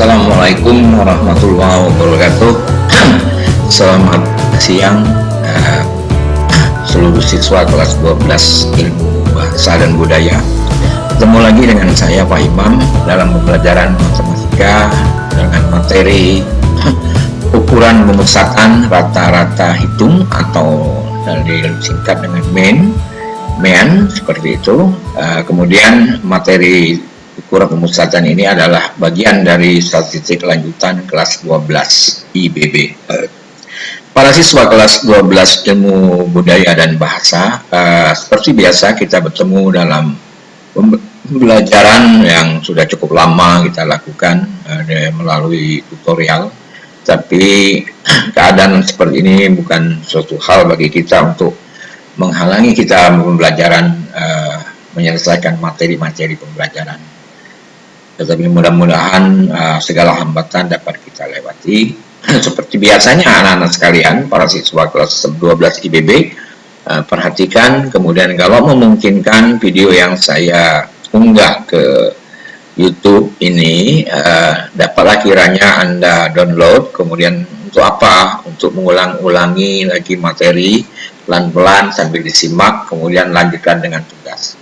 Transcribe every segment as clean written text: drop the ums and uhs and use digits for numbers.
Assalamualaikum warahmatullahi wabarakatuh. Selamat siang seluruh siswa kelas 12 Ilmu Bahasa dan Budaya. Ketemu lagi dengan saya Pak Imam dalam pembelajaran matematika dengan materi ukuran pemusatan rata-rata hitung atau disingkat dengan MEN seperti itu. Kemudian materi ukuran pemusatan ini adalah bagian dari statistik lanjutan kelas 12 IBB. Para siswa kelas 12 Ilmu Budaya dan Bahasa, seperti biasa kita bertemu dalam pembelajaran yang sudah cukup lama kita lakukan melalui tutorial. Tapi keadaan seperti ini bukan suatu hal bagi kita untuk menghalangi kita pembelajaran, menyelesaikan materi-materi pembelajaran. Tetapi mudah-mudahan segala hambatan dapat kita lewati. Seperti biasanya anak-anak sekalian, para siswa kelas 12 IBB, perhatikan, kemudian kalau memungkinkan video yang saya unggah ke YouTube ini, dapatlah kiranya Anda download, kemudian untuk apa? Untuk mengulang-ulangi lagi materi, pelan-pelan sambil disimak, kemudian lanjutkan dengan tugas.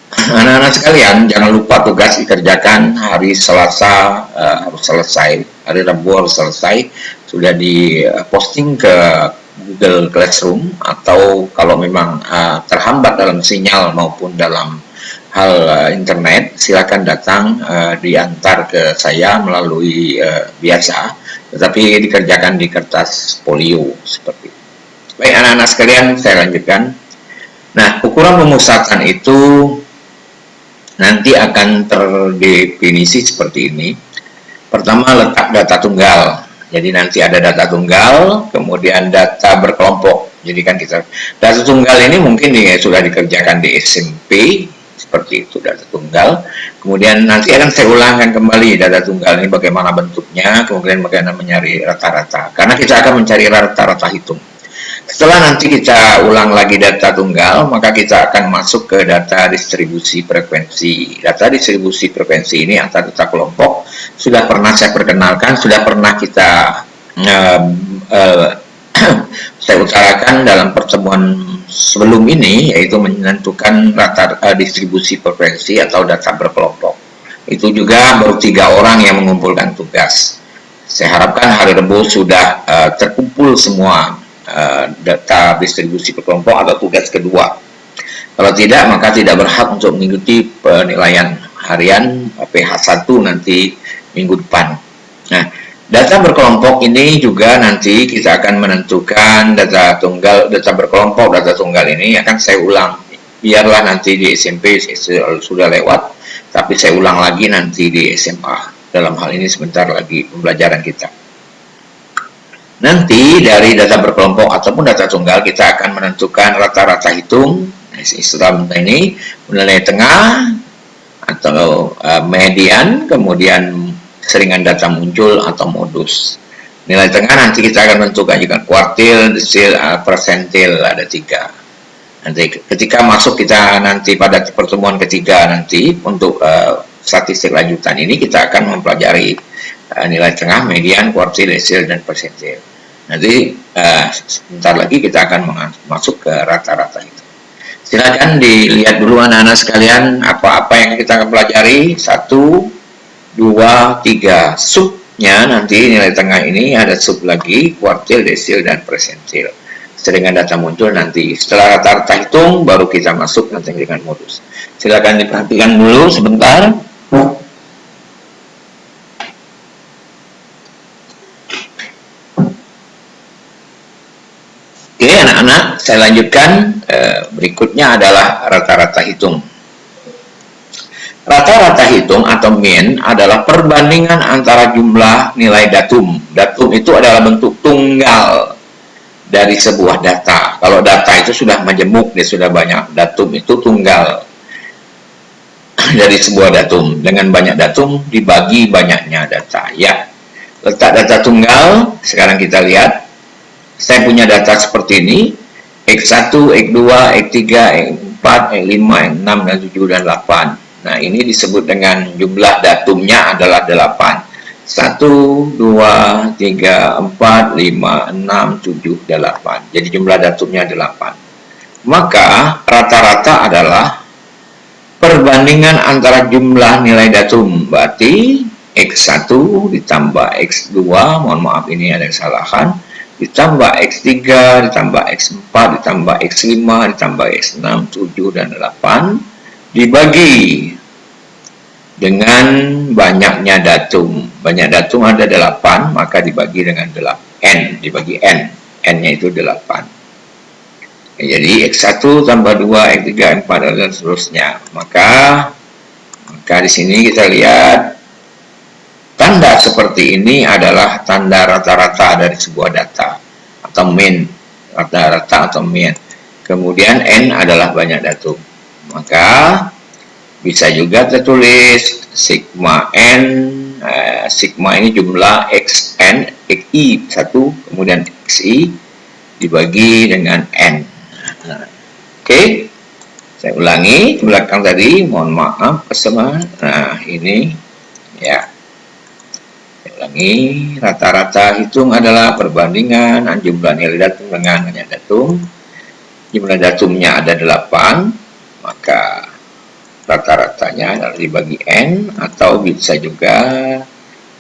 Anak-anak sekalian, jangan lupa tugas dikerjakan hari Selasa harus selesai, hari Rabu harus selesai, sudah diposting ke Google Classroom, atau kalau memang terhambat dalam sinyal maupun dalam hal internet, silakan datang diantar ke saya melalui biasa, tetapi dikerjakan di kertas folio seperti itu. Baik anak-anak sekalian, saya lanjutkan. Nah, ukuran pemusatan itu nanti akan terdefinisi seperti ini. Pertama, letak data tunggal. Jadi nanti ada data tunggal, kemudian data berkelompok. Jadi kan kita data tunggal ini mungkin sudah dikerjakan di SMP seperti itu, data tunggal. Kemudian nanti akan saya ulangkan kembali data tunggal ini bagaimana bentuknya, kemudian bagaimana mencari rata-rata. Karena kita akan mencari rata-rata hitung. Setelah nanti kita ulang lagi data tunggal, maka kita akan masuk ke data distribusi frekuensi. Data distribusi frekuensi ini antar data kelompok sudah pernah saya perkenalkan, sudah pernah kita saya utarakan dalam pertemuan sebelum ini, yaitu menentukan rata distribusi frekuensi atau data berkelompok. Itu juga baru 3 orang yang mengumpulkan tugas. Saya harapkan hari Rabu sudah terkumpul semua data distribusi berkelompok atau tugas kedua. Kalau tidak, maka tidak berhak untuk mengikuti penilaian harian PH1 nanti minggu depan. Nah, data berkelompok ini juga nanti kita akan menentukan data tunggal, data berkelompok, data tunggal ini akan saya ulang. Biarlah nanti di SMP sudah lewat, tapi saya ulang lagi nanti di SMA. Dalam hal ini sebentar lagi pembelajaran kita. Nanti dari data berkelompok ataupun data tunggal kita akan menentukan rata-rata hitung. Istilah ini nilai tengah atau median, kemudian seringan data muncul atau modus. Nilai tengah nanti kita akan menentukan juga kuartil, desil, persentil, ada 3. Nanti ketika masuk kita nanti pada pertemuan ketiga nanti untuk statistik lanjutan ini kita akan mempelajari nilai tengah, median, kuartil, desil, dan persentil. Nanti sebentar lagi kita akan masuk ke rata-rata itu. Silakan dilihat dulu anak-anak sekalian apa-apa yang kita akan pelajari. 1, 2, 3. Subnya nanti nilai tengah ini ada sub lagi, kuartil, desil, dan persentil. Seringan data muncul nanti. Setelah rata-rata hitung, baru kita masuk nanti dengan modus. Silakan diperhatikan dulu sebentar. Oke anak-anak, saya lanjutkan. Berikutnya adalah rata-rata hitung. Rata-rata hitung atau mean adalah perbandingan antara jumlah nilai datum. Datum itu adalah bentuk tunggal dari sebuah data. Kalau data itu sudah majemuk, dia sudah banyak. Datum itu tunggal dari sebuah datum. Dengan banyak datum dibagi banyaknya data. Ya, letak data tunggal. Sekarang kita lihat. Saya punya data seperti ini, X1, X2, X3, X4, X5, X6, dan 7, dan 8. Nah, ini disebut dengan jumlah datumnya adalah 8. 1, 2, 3, 4, 5, 6, 7, 8. Jadi jumlah datumnya 8. Maka rata-rata adalah perbandingan antara jumlah nilai datum. Berarti X1 ditambah X2, mohon maaf ini ada kesalahan, ditambah X3, ditambah X4, ditambah X5, ditambah X6, 7, dan 8, dibagi dengan banyaknya datum. Banyak datum ada 8, maka dibagi dengan 8, dibagi N. N-nya itu 8. Jadi X1 tambah 2, X3, X4, dan seterusnya. Maka di sini kita lihat tanda seperti ini adalah tanda rata-rata dari sebuah data atau mean, rata-rata atau mean. Kemudian N adalah banyak datum. Maka bisa juga tertulis sigma N, sigma ini jumlah XN, XI 1, kemudian XI dibagi dengan N. Oke, saya ulangi ke belakang tadi, mohon maaf bersama. Nah, ini ya. Saya ulangi, rata-rata hitung adalah perbandingan jumlah nilai datum dengan banyak datum. Jumlah datumnya ada 8, maka rata-ratanya adalah dibagi N, atau bisa juga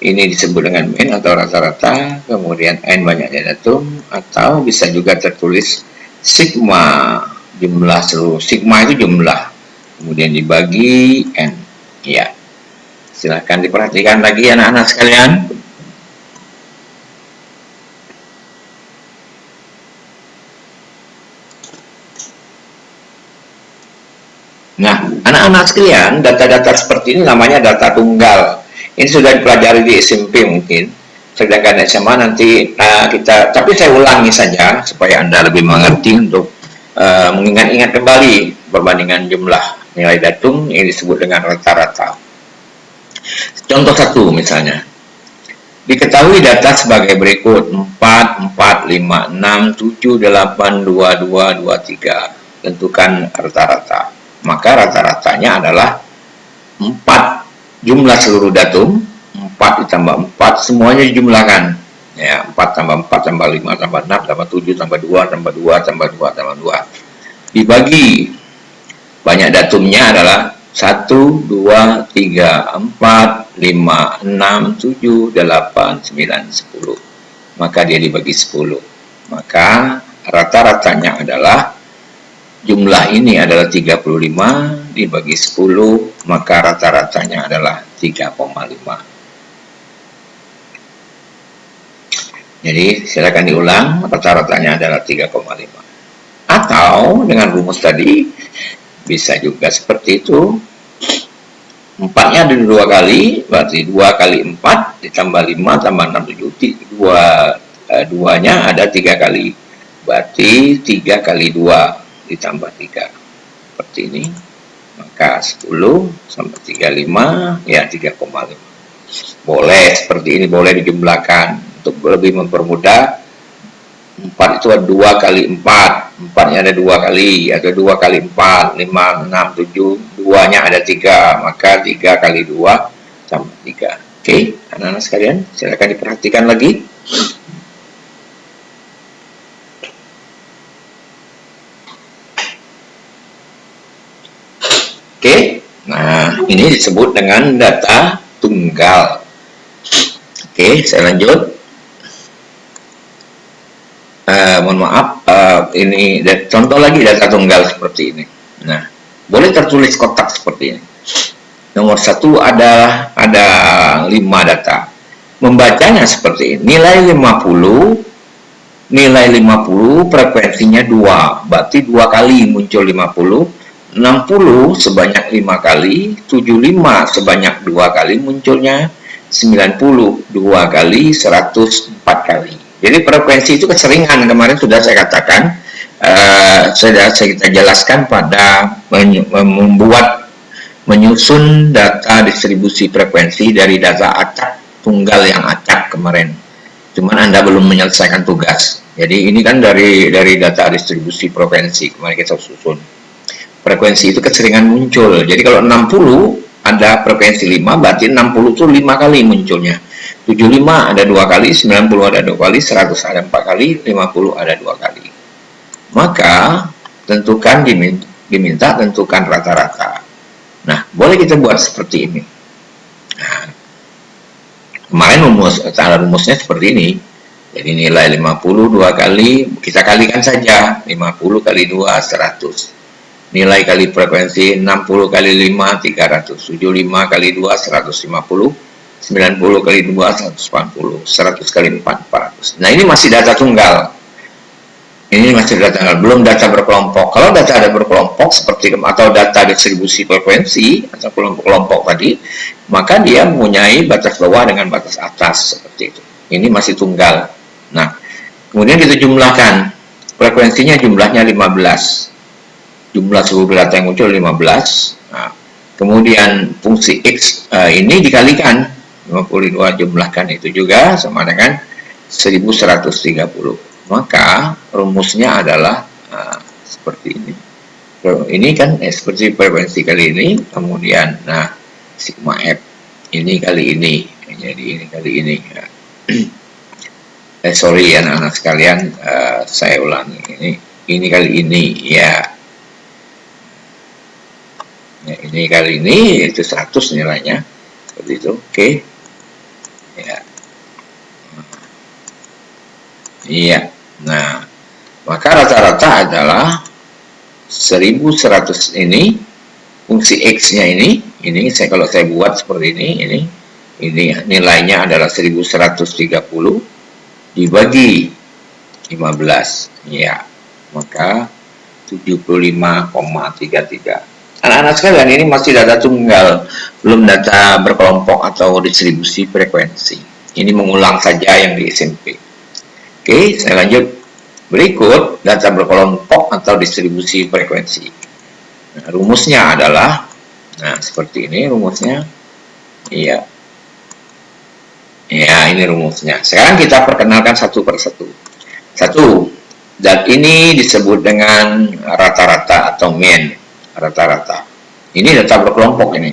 ini disebut dengan mean atau rata-rata, kemudian N banyaknya datum, atau bisa juga tertulis sigma, jumlah seluruh. Sigma itu jumlah, kemudian dibagi N. Ya, silahkan diperhatikan lagi anak-anak sekalian. Nah, anak-anak sekalian, data-data seperti ini namanya data tunggal. Ini sudah dipelajari di SMP mungkin. Sedangkan SMA nanti tapi saya ulangi saja supaya Anda lebih mengerti untuk mengingat-ingat kembali perbandingan jumlah nilai datum yang disebut dengan rata-rata. Contoh 1 misalnya. Diketahui data sebagai berikut: 4, 4, 5, 6, 7, 8, 2, 2, 2, 3. Tentukan rata-rata. Maka rata-ratanya adalah 4 jumlah seluruh datum, 4 ditambah 4, semuanya dijumlahkan. Ya, 4 tambah 4 tambah 5 tambah 6 tambah 7 tambah 2 tambah 2 tambah 2 tambah 2. Dibagi banyak datumnya adalah 1, 2, 3, 4, 5, 6, 7, 8, 9, 10. Maka dia dibagi 10. Maka rata-ratanya adalah jumlah ini adalah 35 dibagi 10, maka rata-ratanya adalah 3,5. Jadi silakan diulang, rata-ratanya adalah 3,5. Atau dengan rumus tadi bisa juga seperti itu. 4-nya ada 2 kali, berarti 2 kali 4 ditambah 5 tambah 6, 7, 2-nya ada 3 kali, berarti 3 kali 2 ditambah 3 seperti ini, maka 10 sampai 35 ya 3,5. Boleh seperti ini, boleh dijumlahkan untuk lebih mempermudah. 4 itu ada 2 kali 4, 4-nya ada 2 kali, atau 2 kali 4, 5, 6, 7, 2-nya ada 3, maka 3 kali 2 tambah 3. Oke, anak-anak sekalian, silakan diperhatikan lagi. Oke, nah ini disebut dengan data tunggal. Oke, saya lanjut. Mohon maaf, ini contoh lagi data tunggal seperti ini. Nah, boleh tertulis kotak seperti ini. Nomor 1 ada 5 data. Membacanya seperti ini. Nilai 50 frekuensinya 2, berarti 2 kali muncul 50. 60 sebanyak 5 kali, 75 sebanyak 2 kali munculnya, 90 2 kali, 100 4 kali. Jadi frekuensi itu keseringan, kemarin sudah saya katakan, sudah kita jelaskan pada menyusun data distribusi frekuensi dari data acak tunggal yang acak kemarin. Cuman Anda belum menyelesaikan tugas. Jadi ini kan dari data distribusi frekuensi kemarin kita susun. Frekuensi itu keseringan muncul. Jadi kalau 60 ada frekuensi 5, berarti 60 itu 5 kali munculnya. 75 ada 2 kali, 90 ada 2 kali, 100 ada 4 kali, 50 ada 2 kali. Maka tentukan, diminta tentukan rata-rata. Nah, boleh kita buat seperti ini. Nah, kemarin rumusnya seperti ini. Jadi nilai 50 2 kali, kita kalikan saja. 50 kali 2, 100. Nilai kali frekuensi 60 kali 5, 300. 75 kali 2, 150. 90 kali 2, 140. 100 kali 4, 400. Nah, ini masih data tunggal. Ini masih data tunggal, belum data berkelompok. Kalau data ada berkelompok seperti atau data distribusi frekuensi atau kelompok-kelompok tadi, maka dia mempunyai batas bawah dengan batas atas seperti itu. Ini masih tunggal. Nah, kemudian kita jumlahkan. Frekuensinya jumlahnya 15. Jumlah seluruh data yang muncul 15. Nah, kemudian fungsi X ini dikalikan 52, jumlahkan itu juga sama dengan 1130. Maka rumusnya adalah seperti ini. Ini kan seperti frekuensi kali ini, kemudian nah sigma F ini kali ini, jadi ini kali ini. Sorry ya anak-anak sekalian, saya ulangi, ini kali ini ya. Ya, ini kali ini itu 100 nilainya seperti itu. Oke. Ya. Iya. Nah, maka rata-rata adalah 1100 ini, fungsi X-nya ini kalau saya buat seperti ini nilainya adalah 1130 dibagi 15. Ya, maka 75,33. Anak-anak sekalian, ini masih data tunggal, belum data berkelompok atau distribusi frekuensi. Ini mengulang saja yang di SMP. Oke, saya lanjut. Berikut data berkelompok atau distribusi frekuensi. Nah, rumusnya adalah, nah seperti ini rumusnya. Iya. Ya, ini rumusnya. Sekarang kita perkenalkan satu persatu. Satu, dan ini disebut dengan rata-rata atau mean. Rata-rata. Ini data berkelompok ini.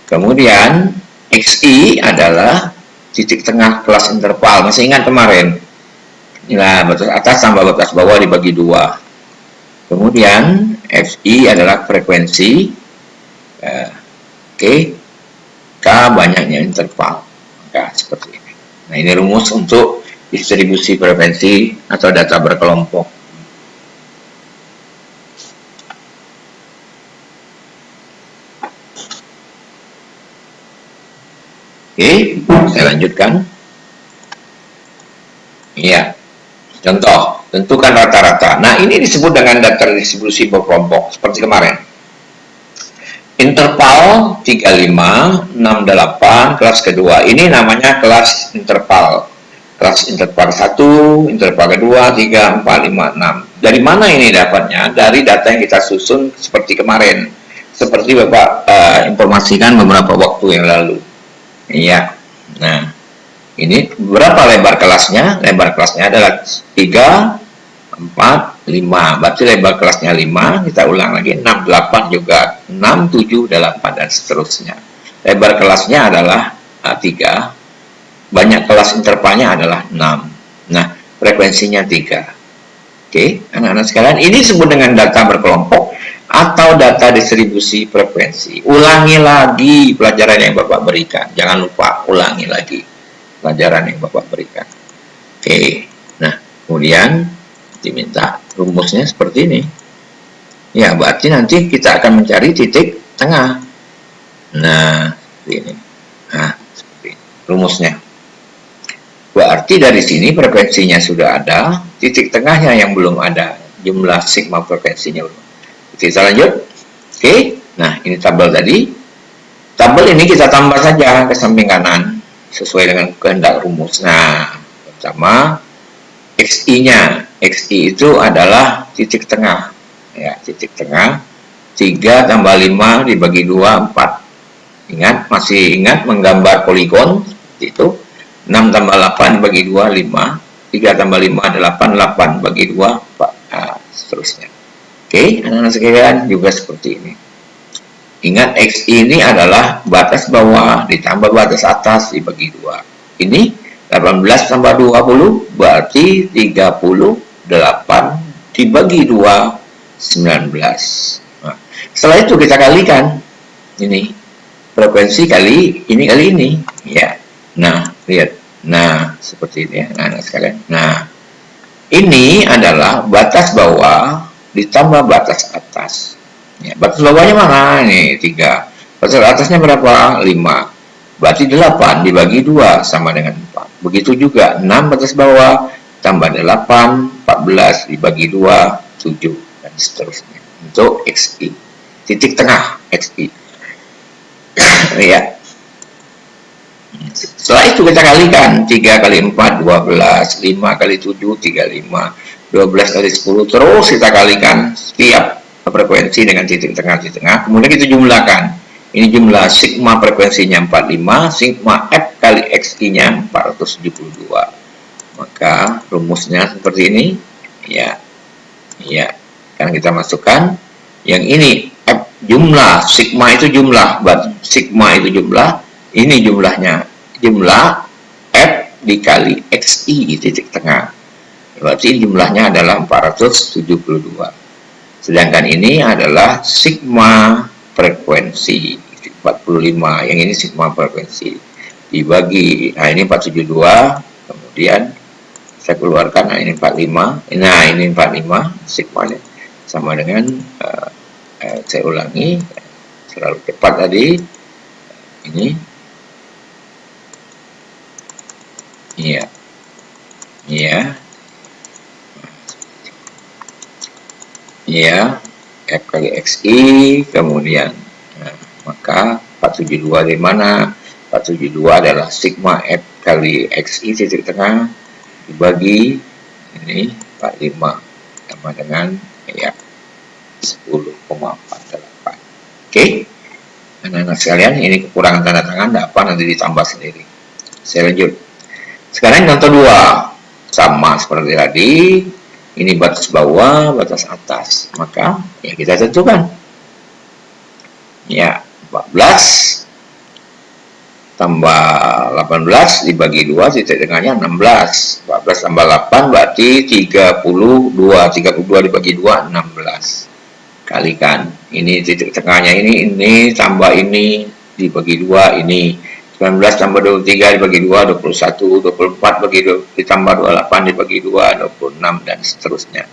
Kemudian, XI adalah titik tengah kelas interval. Masih ingat kemarin? Nah, batas atas tambah batas bawah dibagi 2. Kemudian FI adalah frekuensi, K banyaknya interval. Maka seperti ini. Nah, ini rumus untuk distribusi frekuensi atau data berkelompok. Oke, saya lanjutkan. Iya. Contoh, tentukan rata-rata. Nah, ini disebut dengan data distribusi berkelompok, seperti kemarin. Interval 35, 68, kelas kedua. Ini namanya kelas interval. Kelas interval 1, interval kedua, 3, 4, 5, 6. Dari mana ini dapatnya? Dari data yang kita susun seperti kemarin. Seperti Bapak informasikan beberapa waktu yang lalu. Iya. Nah, ini berapa lebar kelasnya? Lebar kelasnya adalah 3, 4, 5. Berarti lebar kelasnya 5. Kita ulang lagi. 6, 8 juga. 6, 7, 8, dan seterusnya. Lebar kelasnya adalah 3. Banyak kelas intervalnya adalah 6. Nah, frekuensinya 3. Oke, anak-anak sekalian. Ini disebut dengan data berkelompok atau data distribusi frekuensi. Ulangi lagi pelajaran yang Bapak berikan. Jangan lupa, ulangi lagi pelajaran yang Bapak berikan. Oke, nah kemudian diminta rumusnya seperti ini. Ya, berarti nanti kita akan mencari titik tengah. Nah, ini. Nah, seperti ini rumusnya. Berarti dari sini frekuensinya sudah ada, titik tengahnya yang belum ada, jumlah sigma frekuensinya belum. Kita lanjut. Oke, nah ini tabel tadi. Tabel ini kita tambah saja ke samping kanan sesuai dengan kehendak rumus. Nah, pertama XI-nya. XI itu adalah titik tengah. Ya, titik tengah. 3 tambah 5 dibagi 2, 4. Ingat, masih ingat menggambar poligon itu. 6 tambah 8 bagi 2, 5. 3 tambah 5, 8. 8 bagi 2, 4. Nah, seterusnya. Oke, anak-anak sekalian juga seperti ini. Ingat, X ini adalah batas bawah ditambah batas atas dibagi 2. ini 18 tambah 20 berarti 38 dibagi 2, 19. Nah, setelah itu kita kalikan ini frekuensi kali ini ya. Nah, lihat. Nah, seperti ini ya, anak sekalian. Nah, ini adalah batas bawah ditambah batas atas. Ya, batas bawahnya mana? Nih, 3. Batas atasnya berapa? 5. Berarti 8 dibagi 2 sama dengan 4. Begitu juga 6 batas bawah tambah 8, 14 dibagi 2, 7 dan seterusnya. Untuk XI. Titik tengah XI. Ya. Setelah itu kita kalikan 3 kali 4 12, 5 kali 7 35, 12 kali 10 terus kita kalikan setiap frekuensi dengan titik tengah di tengah. Kemudian kita jumlahkan. Ini jumlah sigma frekuensinya 45, sigma F kali XI-nya 472. Maka rumusnya seperti ini. Ya. Ya. Karena kita masukkan yang ini F jumlah, sigma itu jumlah, sigma itu jumlah, ini jumlahnya, jumlah F dikali XI titik tengah. Berarti jumlahnya adalah 472. Sedangkan ini adalah sigma frekuensi 45. Yang ini sigma frekuensi dibagi, nah ini 472, kemudian saya keluarkan, nah ini 45. Nah, ini 45 sigmanya sama dengan saya ulangi terlalu cepat tadi. Ini iya F kali XI, kemudian maka 472 dari mana? 472 adalah sigma F kali XI titik tengah dibagi ini 45 sama dengan ya 10,48. Oke, anak-anak sekalian, ini kekurangan tanda tangan, dapat nanti ditambah sendiri. Saya lanjut. Sekarang contoh 2, sama seperti tadi. Ini batas bawah, batas atas. Maka ya kita tentukan. Ya, 14 tambah 18 dibagi 2, titik tengahnya 16. 14 tambah 8 berarti 32. 32 dibagi 2, 16. Kalikan. Ini titik tengahnya ini tambah ini dibagi 2, ini 19 tambah 23 dibagi 2, 21, 24 bagi 2, ditambah 28 dibagi 2, 26 dan seterusnya.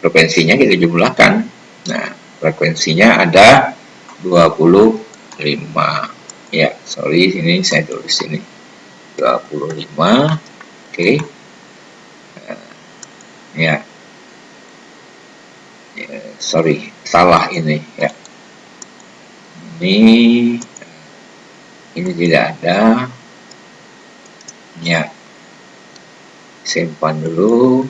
Frekuensinya kita jumlahkan. Nah, frekuensinya ada 25. Ya, sorry, ini saya tulis ini 25. Oke. Ya. Sorry, salah ini ya. Ini tidak ada. Ya. Simpan dulu.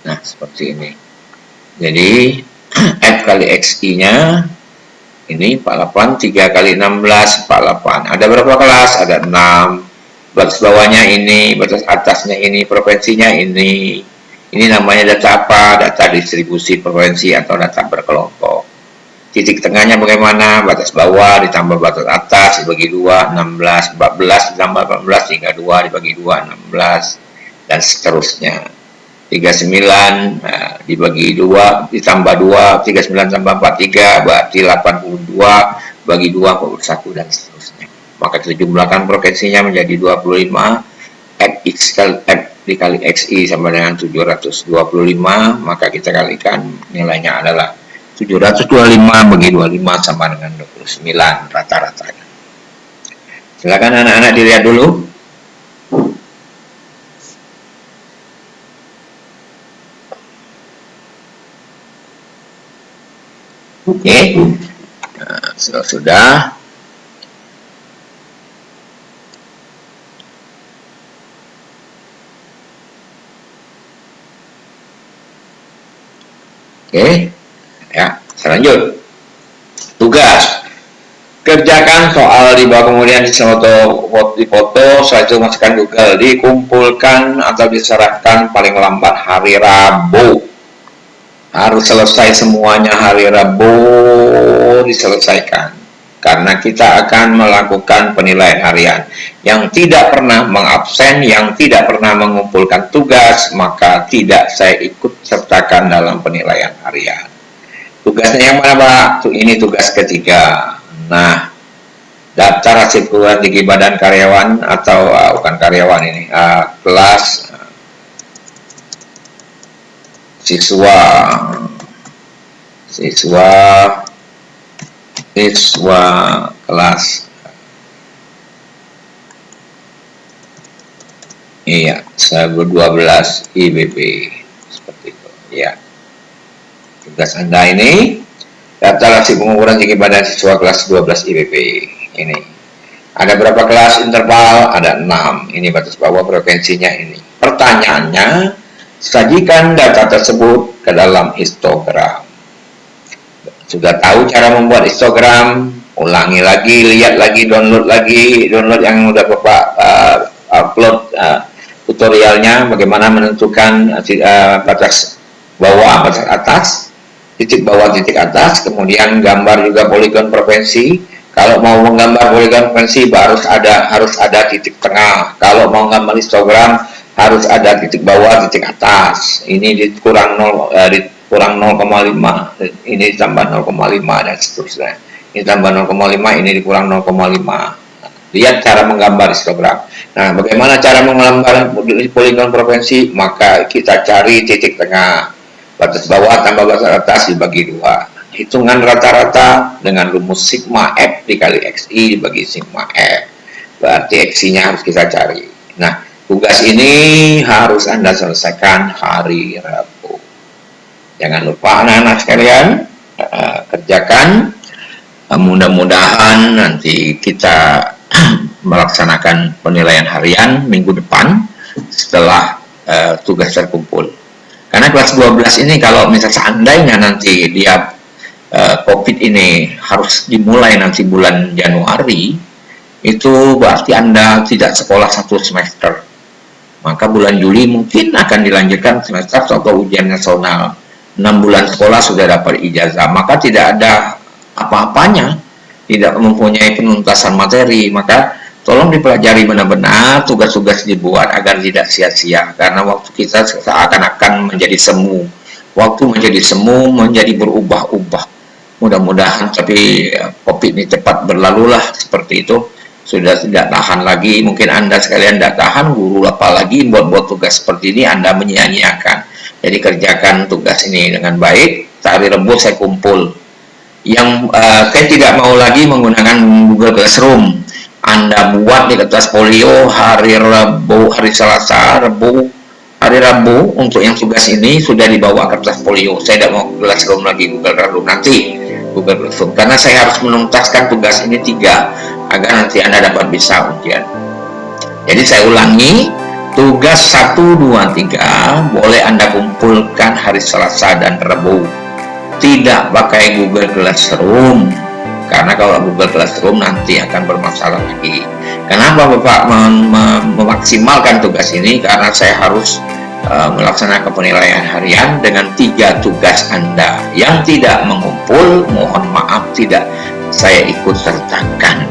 Nah, seperti ini. Jadi F kali XI-nya ini 48, 3 kali 16 48. Ada berapa kelas? Ada 6. Batas bawahnya ini, batas atasnya ini, frekuensinya ini. Ini namanya data apa? Data distribusi frekuensi atau data berkelompok. Titik tengahnya bagaimana? Batas bawah ditambah batas atas dibagi 2, 16, 14 ditambah 14, 32 dibagi 2, 16, dan seterusnya. 39 dibagi 2, ditambah 2, 39 tambah 43, berarti 82, bagi 2, 41, dan seterusnya. Maka kita jumlahkan frekuensinya menjadi 25, F dikali XI sama dengan 725, maka kita kalikan nilainya adalah 725 bagi 25 sama dengan 29 rata-ratanya. Silakan anak-anak dilihat dulu. Oke, nah, sudah. Oke, ya, selanjut. Tugas. Kerjakan soal di bawah, kemudian di foto, setelah itu masukkan Google, dikumpulkan atau diserahkan paling lambat hari Rabu. Harus selesai semuanya hari Rabu, diselesaikan. karena kita akan melakukan penilaian harian. Yang tidak pernah mengabsen, yang tidak pernah mengumpulkan tugas, maka tidak saya ikut sertakan dalam penilaian harian. Tugasnya yang mana, Pak? Ini tugas ketiga. Nah, daftar hasil perguruan tinggi badan karyawan atau bukan karyawan ini, kelas siswa kelas iya 12 IBP seperti itu ya. Tugas Anda ini daftar hasil pengukuran tinggi badan siswa kelas 12 IBP. Ini ada berapa kelas interval? Ada 6. Ini batas bawah frekuensinya ini. Pertanyaannya, sajikan data tersebut ke dalam histogram. Sudah tahu cara membuat histogram? Ulangi lagi, lihat lagi, download yang udah Bapak upload tutorialnya bagaimana menentukan batas bawah, batas atas, titik bawah, titik atas, kemudian gambar juga poligon frekuensi. Kalau mau menggambar poligon frekuensi harus ada titik tengah. Kalau mau gambar histogram harus ada titik bawah, titik atas. Ini dikurang 0,5, ini ditambah 0,5 dan seterusnya. Ini tambah 0,5, ini dikurang 0,5. Lihat cara menggambar histogram. Nah, bagaimana cara menggambar poligon frekuensi? Maka kita cari titik tengah. Batas bawah tambah batas atas dibagi 2. Hitungan rata-rata dengan rumus sigma F dikali XI dibagi sigma F. Berarti XI-nya harus kita cari. Nah, tugas ini harus Anda selesaikan hari Rabu. Jangan lupa anak-anak sekalian, kerjakan. Mudah-mudahan nanti kita melaksanakan penilaian harian minggu depan setelah tugas terkumpul. Karena kelas 12 ini kalau misalnya seandainya nanti dia COVID ini harus dimulai nanti bulan Januari, itu berarti Anda tidak sekolah 1 semester. Maka bulan Juli mungkin akan dilanjutkan semester atau ujian nasional. 6 bulan sekolah sudah dapat ijazah, maka tidak ada apa-apanya, tidak mempunyai penuntasan materi. Maka tolong dipelajari benar-benar, tugas-tugas dibuat agar tidak sia-sia, karena waktu kita seakan-akan menjadi semu. Waktu menjadi semu, menjadi berubah-ubah. Mudah-mudahan tapi COVID ini cepat berlalulah seperti itu. Sudah tidak tahan lagi, mungkin Anda sekalian tidak tahan, guru apalagi buat tugas seperti ini Anda menyia-nyiakan. Jadi kerjakan tugas ini dengan baik. Hari Rabu saya kumpul. Yang saya tidak mau lagi menggunakan Google Classroom. Anda buat di kertas folio hari Rabu, hari Selasa, hari Rabu untuk yang tugas ini sudah dibawa kertas folio. Saya tidak mau Classroom lagi, Google Classroom nanti. Google Classroom, karena saya harus menuntaskan tugas ini 3 agar nanti Anda dapat bisa ujian. Jadi saya ulangi, tugas 1, 2, 3 boleh Anda kumpulkan hari Selasa dan Rabu. Tidak pakai Google Classroom, karena kalau Google Classroom nanti akan bermasalah lagi. Kenapa Bapak memaksimalkan tugas ini? Karena saya harus melaksanakan penilaian harian dengan 3 tugas Anda. Yang tidak mengumpul, mohon maaf, tidak saya ikut sertakan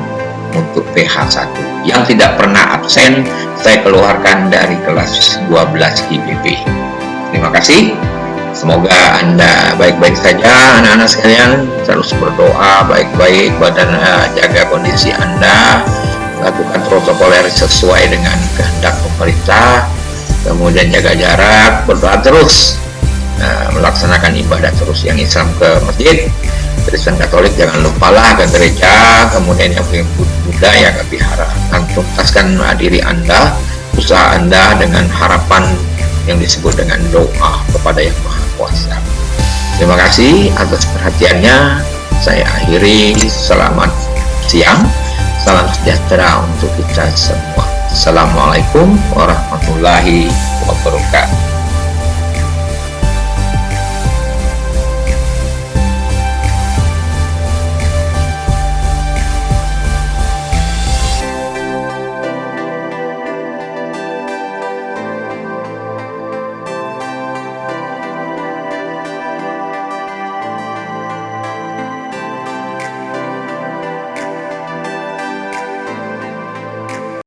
untuk PH1. Yang tidak pernah absen, saya keluarkan dari kelas 12 IBP. Terima kasih. Semoga Anda baik-baik saja, anak-anak sekalian. Terus berdoa baik-baik, jaga kondisi Anda, lakukan protokol yang sesuai dengan kehendak pemerintah. Kemudian jaga jarak, berdoa terus, melaksanakan ibadah terus. Yang Islam ke masjid, Kristen Katolik jangan lupalah ke gereja, kemudian yang Buddha ya ke vihara. Tuntaskan diri Anda, usaha Anda dengan harapan yang disebut dengan doa kepada Yang Maha Kuasa. Terima kasih atas perhatiannya. Saya akhiri, selamat siang, salam sejahtera untuk kita semua. Assalamualaikum warahmatullahi wabarakatuh.